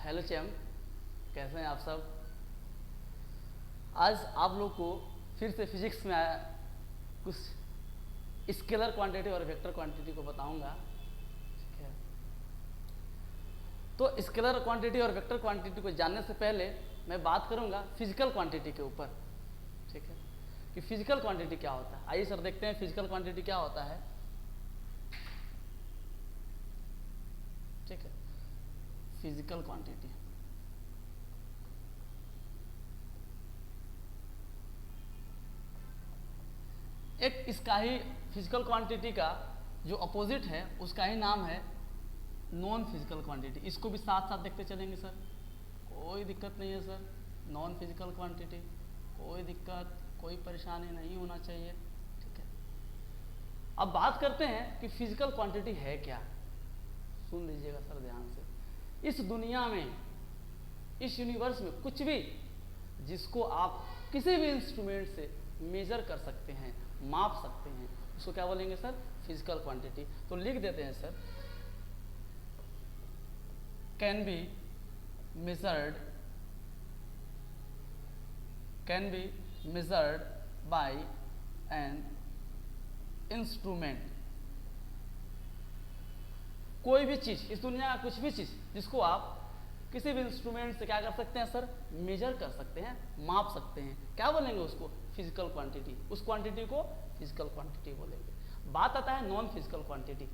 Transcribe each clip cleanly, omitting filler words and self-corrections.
Hello charm, कैसे हैं आप सब। आज आप लोग को फिर से फिजिक्स में आया कुछ स्केलर क्वांटिटी और वेक्टर क्वांटिटी को बताऊंगा। ठीक है, तो स्केलर क्वांटिटी और वेक्टर क्वांटिटी को जानने से पहले मैं बात करूंगा फिजिकल क्वांटिटी के ऊपर। ठीक है, कि फिजिकल क्वांटिटी क्या होता है। आइए सर देखते हैं फिजिकल क्वांटिटी क्या होता है। ठीक है, फिजिकल क्वांटिटी एक इसका ही फिजिकल क्वांटिटी का जो अपोजिट है उसका ही नाम है नॉन फिजिकल क्वांटिटी। इसको भी साथ साथ देखते चलेंगे सर, कोई दिक्कत नहीं है सर। नॉन फिजिकल क्वांटिटी, कोई दिक्कत कोई परेशानी नहीं होना चाहिए। ठीक है, अब बात करते हैं कि फिजिकल क्वांटिटी है क्या। सुन लीजिएगा सर ध्यान से। इस दुनिया में, इस यूनिवर्स में कुछ भी जिसको आप किसी भी इंस्ट्रूमेंट से मेजर कर सकते हैं, माप सकते हैं, उसको क्या बोलेंगे सर, फिजिकल क्वांटिटी। तो लिख देते हैं sir, can be measured by an instrument. कोई भी चीज, इस दुनिया का कुछ भी चीज जिसको आप किसी भी इंस्ट्रूमेंट से क्या कर सकते हैं सर, मेजर कर सकते हैं, माप सकते हैं, क्या बोलेंगे उसको, फिजिकल क्वांटिटी। उस क्वांटिटी को फिजिकल क्वांटिटी बोलेंगे। बात आता है नॉन फिजिकल क्वांटिटी।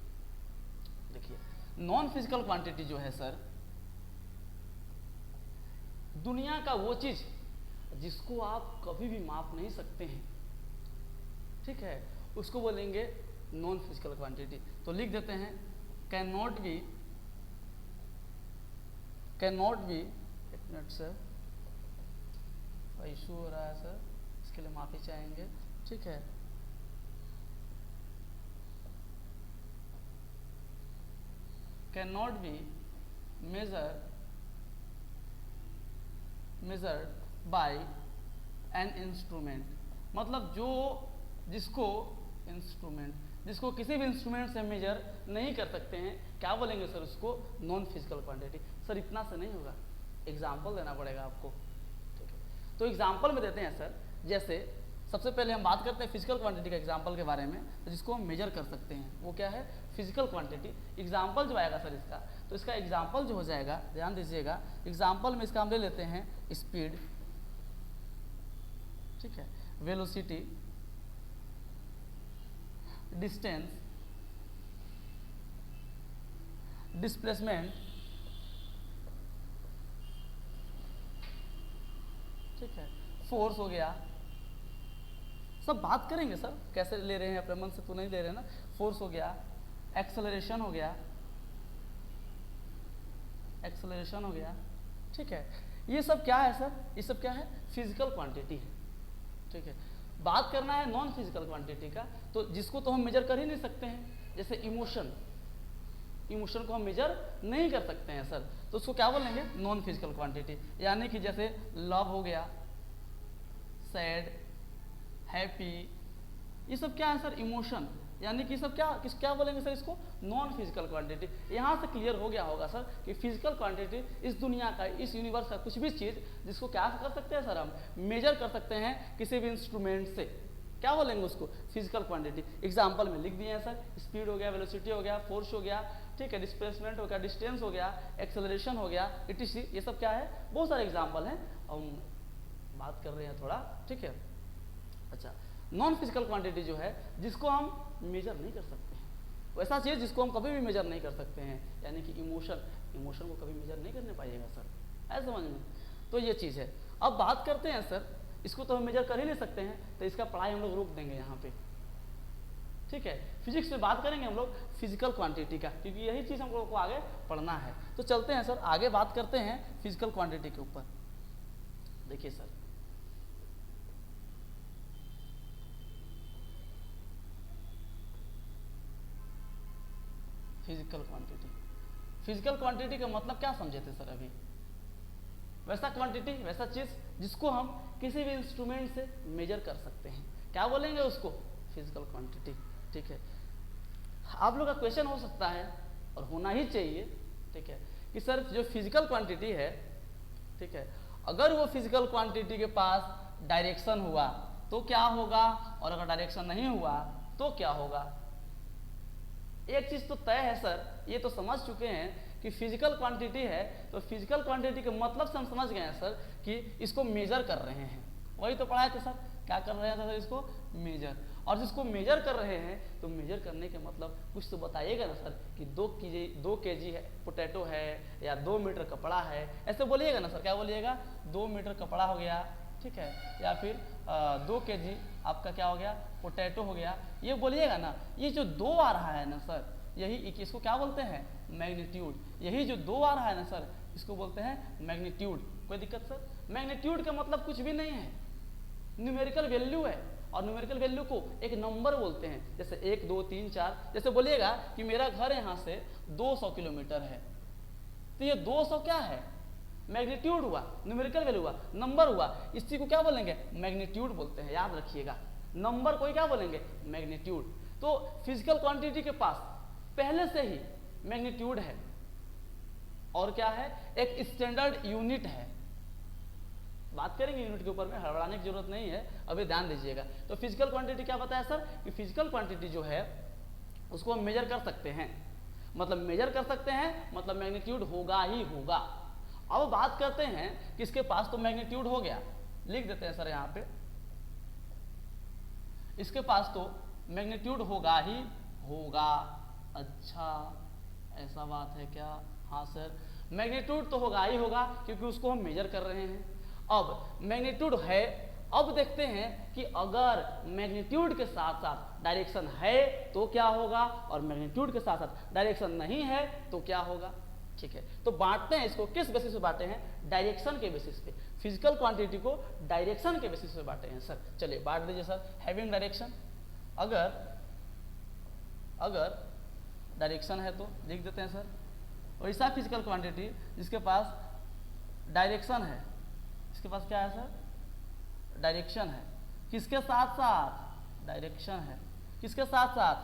देखिए, नॉन फिजिकल क्वांटिटी जो है सर, दुनिया का वो चीज जिसको आप कभी भी माप नहीं सकते हैं, ठीक है, उसको बोलेंगे नॉन फिजिकल क्वांटिटी। तो लिख देते हैं, कैन नॉट बी एक मिनट सर, इशू हो रहा है सर, इसके लिए माफी चाहेंगे। ठीक है, can not be measured by an instrument. मतलब जिसको किसी भी इंस्ट्रूमेंट से मेजर नहीं कर सकते हैं, क्या बोलेंगे सर, उसको नॉन फिजिकल क्वांटिटी। सर इतना से नहीं होगा, एग्जाम्पल देना पड़ेगा आपको। ठीक है, तो एग्जाम्पल में देते हैं सर। जैसे सबसे पहले हम बात करते हैं फिजिकल क्वांटिटी का एग्जाम्पल के बारे में, तो जिसको हम मेजर कर सकते हैं वो क्या है, फिजिकल क्वांटिटी। एग्जाम्पल जो आएगा सर इसका, तो इसका एग्जाम्पल जो हो जाएगा, ध्यान दीजिएगा, एग्जाम्पल में इसका हम ले लेते हैं स्पीड, ठीक है, वेलोसिटी, डिस्टेंस, डिस्प्लेसमेंट, ठीक है, फोर्स हो गया। सब बात करेंगे सर, कैसे ले रहे हैं अपने मन से तो नहीं ले रहे ना। फोर्स हो गया, एक्सेलरेशन हो गया, ठीक है। ये सब क्या है सर, ये सब क्या है, फिजिकल क्वांटिटी है। ठीक है, बात करना है नॉन फिजिकल क्वांटिटी का, तो जिसको तो हम मेजर कर ही नहीं सकते हैं। जैसे इमोशन को हम मेजर नहीं कर सकते हैं सर, तो उसको क्या बोलेंगे, नॉन फिजिकल क्वांटिटी। यानी कि जैसे लव हो गया, सैड, हैप्पी, ये सब क्या है सर, इमोशन। यानी कि सब क्या बोलेंगे सर, इसको नॉन फिजिकल क्वांटिटी। यहाँ से क्लियर हो गया होगा सर कि फिजिकल क्वांटिटी इस दुनिया का, इस यूनिवर्स का कुछ भी चीज़ जिसको क्या कर सकते हैं सर, हम मेजर कर सकते हैं किसी भी इंस्ट्रूमेंट से, क्या बोलेंगे उसको, फिजिकल क्वांटिटी। एग्जाम्पल में लिख दिए हैं सर, स्पीड हो गया, वेलोसिटी हो गया, फोर्स हो गया, ठीक है, डिस्प्लेसमेंट हो गया, डिस्टेंस हो गया, एक्सेलरेशन हो गया, इटीसी। ये सब क्या है, बहुत सारे एग्जाम्पल हैं, हम बात कर रहे हैं थोड़ा। ठीक है, अच्छा, नॉन फिजिकल क्वांटिटी जो है जिसको हम मेजर नहीं कर सकते हैं, वैसा चीज़ जिसको हम कभी भी मेजर नहीं कर सकते हैं, यानी कि इमोशन को कभी मेजर नहीं करने पाइएगा सर, ऐसा समझ में। तो ये चीज़ है। अब बात करते हैं सर, इसको तो हम मेजर कर ही नहीं सकते हैं, तो इसका पढ़ाई हम लोग रोक देंगे यहाँ पे। ठीक है, फिजिक्स में बात करेंगे हम लोग फिजिकल क्वांटिटी का, क्योंकि यही चीज़ हम लोगों को आगे पढ़ना है। तो चलते हैं सर, आगे बात करते हैं फिजिकल क्वांटिटी के ऊपर। देखिए सर, फिजिकल क्वांटिटी का मतलब क्या समझे थे सर अभी, वैसा क्वांटिटी, वैसा चीज जिसको हम किसी भी इंस्ट्रूमेंट से मेजर कर सकते हैं, क्या बोलेंगे उसको, फिजिकल क्वांटिटी। ठीक है, आप लोग का क्वेश्चन हो सकता है और होना ही चाहिए, ठीक है, कि सर जो फिजिकल क्वांटिटी है, ठीक है, अगर वो फिजिकल क्वांटिटी के पास डायरेक्शन हुआ तो क्या होगा, और अगर डायरेक्शन नहीं हुआ तो क्या होगा। एक चीज तो तय है सर, ये तो समझ चुके हैं कि फिजिकल क्वांटिटी है, तो फिजिकल क्वांटिटी के मतलब से हम समझ गए हैं सर कि इसको मेजर कर रहे हैं। वही तो पढ़ाए थे सर, क्या कर रहे थे सर, इसको मेजर। और जिसको मेजर कर रहे हैं तो मेजर करने के मतलब कुछ तो बताइएगा ना सर कि 2 केजी है पोटैटो है या 2 मीटर कपड़ा है, ऐसे बोलिएगा ना सर। क्या बोलिएगा, 2 मीटर कपड़ा हो गया, ठीक है, या फिर 2 केजी आपका क्या हो गया, पोटैटो हो गया, ये बोलिएगा ना। ये जो 2 आ रहा है ना सर, यही इसको क्या बोलते हैं, मैग्नीट्यूड। यही जो 2 आ रहा है ना सर, इसको बोलते हैं मैग्नीट्यूड। कोई दिक्कत सर, मैग्नीट्यूड का मतलब कुछ भी नहीं है, न्यूमेरिकल वैल्यू है, और न्यूमेरिकल वैल्यू को एक नंबर बोलते हैं। जैसे 1 2 3 4, जैसे बोलिएगा कि मेरा घर यहाँ से 200 किलोमीटर है, तो ये 200 क्या है, मैग्नीट्यूड हुआ, न्यूमेरिकल वैल्यू हुआ, नंबर हुआ। इस चीज को क्या बोलेंगे, मैग्नीट्यूड बोलते हैं, याद रखिएगा। नंबर को क्या बोलेंगे, मैग्नीट्यूड। तो फिजिकल क्वांटिटी के पास पहले से ही मैग्नीट्यूड है, और क्या है, एक स्टैंडर्ड यूनिट है। बात करेंगे यूनिट के ऊपर में, हड़बड़ाने की जरूरत नहीं है, अभी ध्यान दीजिएगा। तो फिजिकल क्वांटिटी क्या बताया सर, कि फिजिकल क्वांटिटी जो है उसको हम मेजर कर सकते हैं, मतलब मेजर कर सकते हैं, मतलब मैग्नीट्यूड होगा ही होगा। अब बात करते हैं कि इसके पास तो मैग्नीट्यूड हो गया, लिख देते हैं सर यहाँ पे, इसके पास तो मैग्नीट्यूड होगा ही होगा। अच्छा, ऐसा बात है क्या, हाँ सर, मैग्नीट्यूड तो होगा ही होगा क्योंकि उसको हम मेजर कर रहे हैं। अब मैग्नीट्यूड है, अब देखते हैं कि अगर मैग्नीट्यूड के साथ साथ डायरेक्शन है तो क्या होगा, और मैग्नीट्यूड के साथ साथ डायरेक्शन नहीं है तो क्या होगा। ठीक है, तो बांटते हैं इसको, किस बेसिस पे बांटे हैं, डायरेक्शन के बेसिस पे। फिजिकल क्वांटिटी को डायरेक्शन के बेसिस पे बांटे हैं सर। चलिए बांट दीजिए सर, हैविंग डायरेक्शन, अगर डायरेक्शन है तो लिख देते हैं सर। वैसा फिजिकल क्वांटिटी जिसके पास डायरेक्शन है, इसके पास क्या है सर, डायरेक्शन है, किसके साथ साथ, डायरेक्शन है किसके साथ साथ,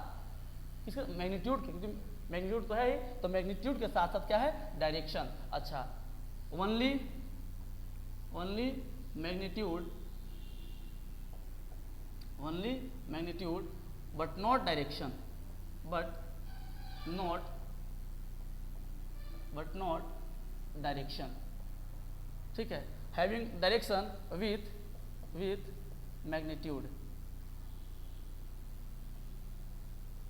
किसके, मैग्नीट्यूड के, क्योंकि मैग्नीट्यूड तो है ही, तो मैग्नीट्यूड के साथ साथ क्या है, डायरेक्शन। अच्छा, only magnitude but not direction, but not direction. ठीक है, हैविंग डायरेक्शन विथ मैग्नीट्यूड,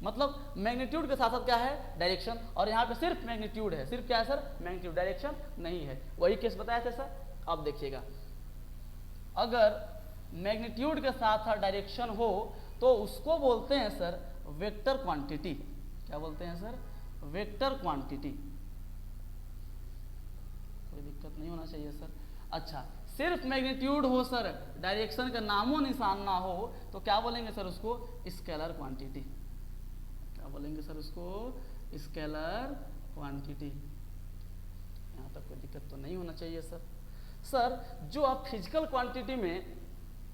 मतलब मैग्नीट्यूड के साथ साथ क्या है, डायरेक्शन। और यहाँ पे सिर्फ मैग्नीट्यूड है, सिर्फ क्या है सर, मैग्नीट्यूड, डायरेक्शन नहीं है। वही केस बताया था सर। अब देखिएगा, अगर मैग्नीट्यूड के साथ साथ डायरेक्शन हो तो उसको बोलते हैं सर वेक्टर क्वांटिटी। क्या बोलते हैं सर, वेक्टर क्वांटिटी। कोई दिक्कत नहीं होना चाहिए सर। अच्छा, सिर्फ मैग्नीट्यूड हो सर, डायरेक्शन का नामो निशान ना हो, तो क्या बोलेंगे सर उसको, स्केलर क्वांटिटी। क्या बोलेंगे सर उसको, स्केलर क्वांटिटी। यहाँ तक कोई दिक्कत तो नहीं होना चाहिए सर। सर जो आप फिजिकल क्वांटिटी में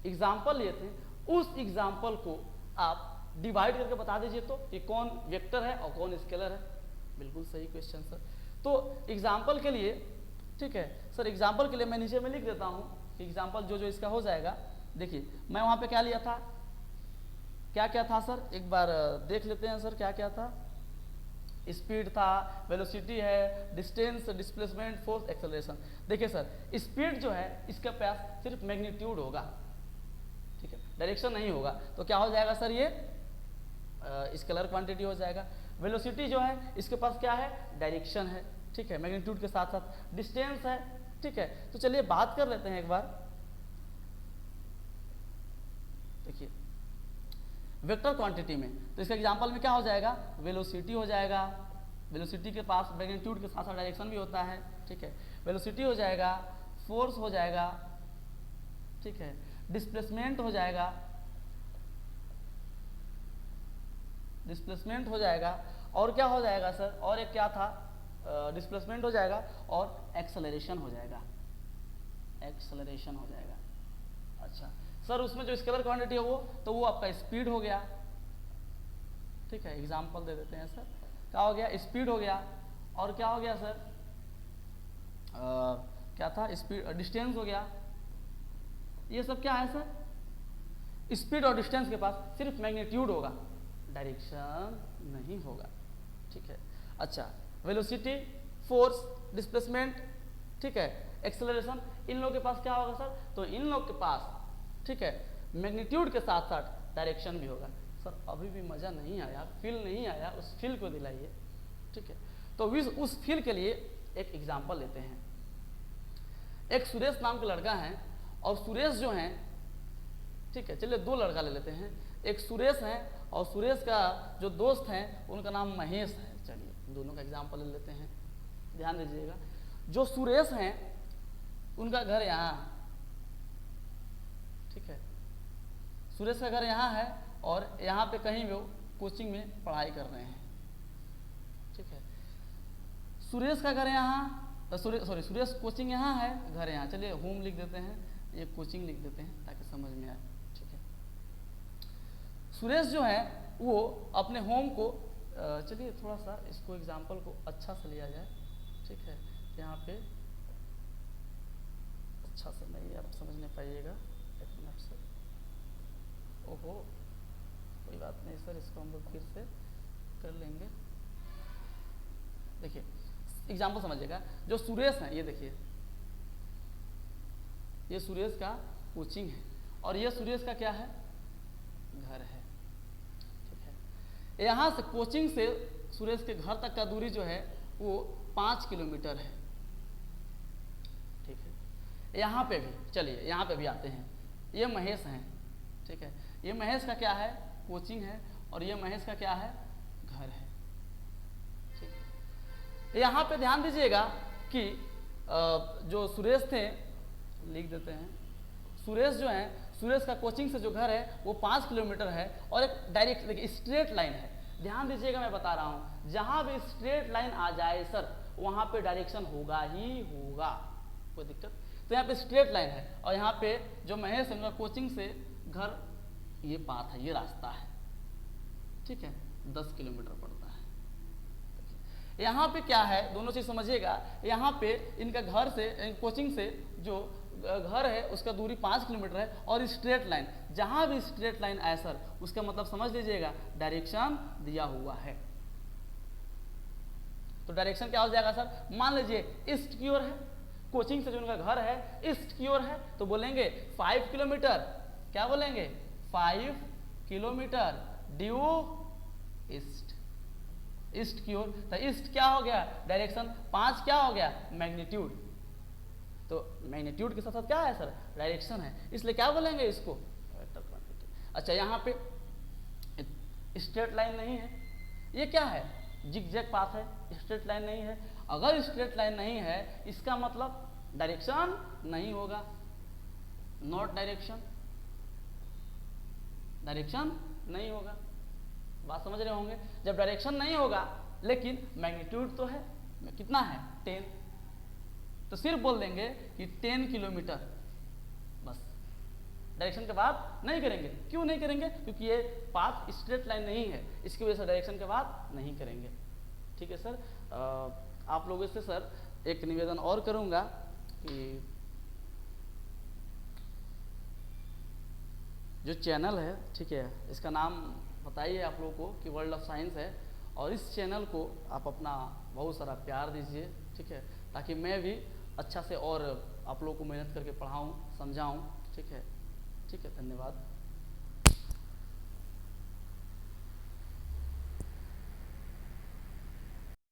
एग्जाम्पल लिए थे, उस एग्जाम्पल को आप डिवाइड करके बता दीजिए तो कि कौन वेक्टर है और कौन स्केलर है। बिल्कुल सही क्वेश्चन सर। तो एग्जाम्पल के लिए, ठीक है सर, एग्जाम्पल के लिए मैं नीचे में लिख देता हूँ कि एग्जाम्पल जो जो इसका हो जाएगा। देखिए मैं वहाँ पे क्या लिया था, क्या क्या था सर, एक बार देख लेते हैं सर क्या क्या था। स्पीड था, वेलोसिटी है, डिस्टेंस, डिस्प्लेसमेंट, फोर्स, एक्सेलरेशन। देखिए सर, स्पीड जो है इसके पास सिर्फ मैग्नीट्यूड होगा, ठीक है, डायरेक्शन नहीं होगा, तो क्या हो जाएगा सर, ये स्केलर क्वांटिटी हो जाएगा। वेलोसिटी जो है इसके पास क्या है, डायरेक्शन है, ठीक है, मैग्नीट्यूड के साथ साथ डिस्टेंस है, ठीक है। तो चलिए बात कर लेते हैं एक बार। देखिए वेक्टर क्वांटिटी में, तो इसका एग्जांपल में क्या हो जाएगा, वेलोसिटी हो जाएगा। वेलोसिटी के पास मैग्नीट्यूड के साथ साथ डायरेक्शन भी होता है, ठीक है। वेलोसिटी हो जाएगा, फोर्स हो जाएगा, ठीक है, डिस्प्लेसमेंट हो जाएगा, डिस्प्लेसमेंट हो जाएगा, और क्या हो जाएगा सर, और एक क्या था, डिस्प्लेसमेंट हो जाएगा, और एक्सेलरेशन हो जाएगा, एक्सेलरेशन हो जाएगा। अच्छा सर, उसमें जो स्केलर क्वांटिटी है वो, तो वो आपका स्पीड हो गया, ठीक है। एग्जांपल दे देते हैं सर, क्या हो गया, स्पीड हो गया, और क्या हो गया सर, क्या था, स्पीड डिस्टेंस हो गया, ये सब क्या है सर, स्पीड और डिस्टेंस के पास सिर्फ मैग्नीट्यूड होगा, डायरेक्शन नहीं होगा, ठीक है। अच्छा, वेलोसिटी, फोर्स, डिस्प्लेसमेंट, ठीक है, एक्सेलरेशन, इन लोगों के पास क्या होगा सर, तो इन लोग के पास, ठीक है, मैग्नीट्यूड के साथ साथ डायरेक्शन भी होगा। सर अभी भी मज़ा नहीं आया, फील नहीं आया, उस फील को दिलाइए, ठीक है। तो उस फील के लिए एक एग्जाम्पल लेते हैं। एक सुरेश नाम का लड़का है, और सुरेश जो हैं, ठीक है, चलिए दो लड़का ले लेते हैं, एक सुरेश है और सुरेश का जो दोस्त हैं उनका नाम महेश है। चलिए दोनों का एग्जाम्पल ले लेते हैं, ध्यान दीजिएगा। जो सुरेश हैं उनका घर यहाँ, ठीक है, सुरेश का घर यहाँ है और यहाँ पे कहीं वो कोचिंग में पढ़ाई कर रहे हैं, ठीक है। सुरेश का घर यहाँ, सुरेश कोचिंग यहाँ है, घर यहाँ, चलिए होम लिख देते हैं, ये कोचिंग लिख देते हैं ताकि समझ में आए, ठीक है। सुरेश जो है वो अपने होम को, चलिए थोड़ा सा इसको एग्जाम्पल को अच्छा से लिया जाए, ठीक है। यहाँ पे अच्छा से नहीं आप समझ नहीं पाइएगा, एक मिनट सर, ओहो कोई बात नहीं सर, इसको हम लोग फिर से कर लेंगे। देखिए एग्जाम्पल समझिएगा, जो सुरेश है, ये देखिए, ये सुरेश का कोचिंग है और ये सुरेश का क्या है, घर है, ठीक है। यहाँ से कोचिंग से सुरेश के घर तक का दूरी जो है वो 5 किलोमीटर है, ठीक है। यहाँ पे भी, चलिए यहाँ पे भी आते हैं, ये महेश हैं, ठीक है, ये महेश का क्या है, कोचिंग है, और ये महेश का क्या है, घर है, ठीक है। यहाँ पे ध्यान दीजिएगा कि जो सुरेश थे, लिख देते हैं, सुरेश जो है, सुरेश का कोचिंग से जो घर है वो 5 किलोमीटर है और एक डायरेक्ट, देखिए स्ट्रेट लाइन है, ध्यान दीजिएगा मैं बता रहा हूँ, जहाँ भी स्ट्रेट लाइन आ जाए सर वहाँ पे डायरेक्शन होगा ही होगा, कोई दिक्कत। तो यहाँ पे स्ट्रेट लाइन है और यहाँ पे जो महेश है उनका कोचिंग से घर, ये पाथ है, ये रास्ता है, ठीक है, 10 किलोमीटर पड़ता है। यहाँ पे क्या है, दोनों चीज समझिएगा, यहाँ पे इनका घर से, कोचिंग से जो घर है उसका दूरी 5 किलोमीटर है और स्ट्रेट लाइन, जहाँ भी स्ट्रेट लाइन आए सर उसका मतलब समझ लीजिएगा डायरेक्शन दिया हुआ है। तो डायरेक्शन क्या हो जाएगा सर, मान लीजिए ईस्ट की ओर है, कोचिंग से जो उनका घर है ईस्ट की ओर है, तो बोलेंगे 5 किलोमीटर, क्या बोलेंगे, 5 किलोमीटर ड्यू ईस्ट, ईस्ट की ओर। तो ईस्ट क्या हो गया, डायरेक्शन, 5 क्या हो गया, मैग्नीट्यूड, तो मैग्नीट्यूड के साथ साथ क्या है सर, डायरेक्शन है, इसलिए क्या बोलेंगे इसको, वेक्टर क्वांटिटी। अच्छा यहाँ पे स्ट्रेट लाइन नहीं है, ये क्या है, जिगजैग पाथ है, स्ट्रेट लाइन नहीं है। अगर स्ट्रेट लाइन नहीं है इसका मतलब डायरेक्शन नहीं होगा, नॉट डायरेक्शन, डायरेक्शन नहीं होगा, बात समझ रहे होंगे। जब डायरेक्शन नहीं होगा लेकिन मैग्नीट्यूड तो है, कितना है, 10, तो सिर्फ बोल देंगे कि 10 किलोमीटर, बस, डायरेक्शन के बात नहीं करेंगे। क्यों नहीं करेंगे, क्योंकि ये पाथ स्ट्रेट लाइन नहीं है, इसकी वजह से डायरेक्शन के बात नहीं करेंगे, ठीक है सर। आप लोगों से सर एक निवेदन और करूंगा कि जो चैनल है, ठीक है, इसका नाम बताइए आप लोगों को कि वर्ल्ड ऑफ साइंस है, और इस चैनल को आप अपना बहुत सारा प्यार दीजिए, ठीक है, ताकि मैं भी अच्छा से और आप लोगों को मेहनत करके पढ़ाऊँ, समझाऊँ, ठीक है, ठीक है, धन्यवाद।